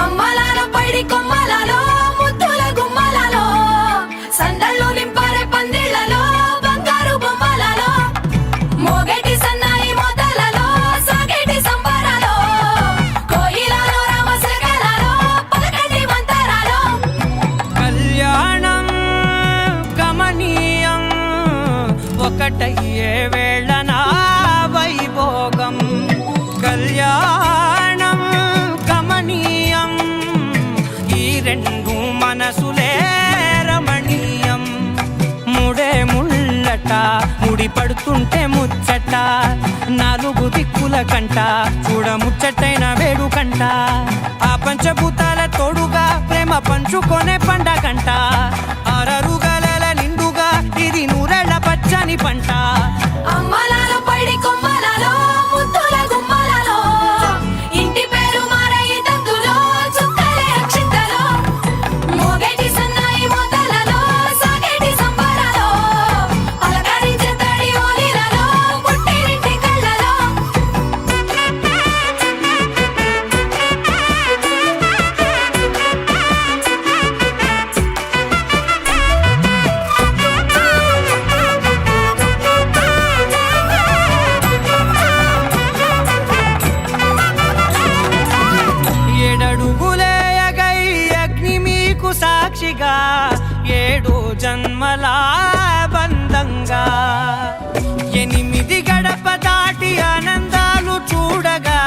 అమ్మలాలో పైడి కొమ్మలలో ముద్దుల గుమ్మలలో సందళ్ళు నింపారే పందిళ్లలో బంగారు బొమ్మలలో మోగేటి సన్నాయి మోతలలో సాగేటి సంబరాలో కోయిలలో రామశకలలో పలకటి మంతరాలో కళ్యాణం గమనీయం ఒకటయ్యే వేళనా వైభోగం కళ్యాణం గమనీయం ఈ రెండు మనసులే రమణీయం ముడే ముళ్ళట ముడి పడుతుంటే ముచ్చట నాలుగు దిక్కుల కంట చూడ ముచ్చటైన వేడుకంట ఆ పంచభూతాల తోడుగా ప్రేమ పంచుకొనే పండగంట ఆరరుగల నిండుగా ఇది నూరెళ్ళ పచ్చని పంట అమ్మలాలో పైడి కొమ్మలలో ముద్దుల గుమ్మలలో ఇంటి పేరు మారయి తందులో చుక్కలే అక్షింతలో మోగేటి సన్నాయి మోతలలో సాగేటి సంబరాలో అలకరించే తడి ఓలిలలో పుట్టినింటి కళ్ళలో ఏడడుగులేయగై అగ్ని మీకు సాక్షిగా ఏడు జన్మల బంధంగా ఎనిమిది గడప దాటి ఆనందాలు చూడగా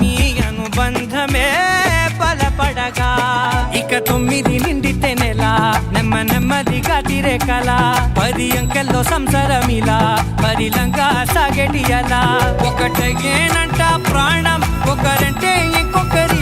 మీ అనుబంధమే బలపడగా ఇక 9 నిండితే నెల నెమ్మదిగా తిరే కల 10 అంకెల్లో సంసారమిలా పరిలంగా సాగేటి అలా ఒకటేనంట ప్రాణం ఒకరంటే ఇంకొకరు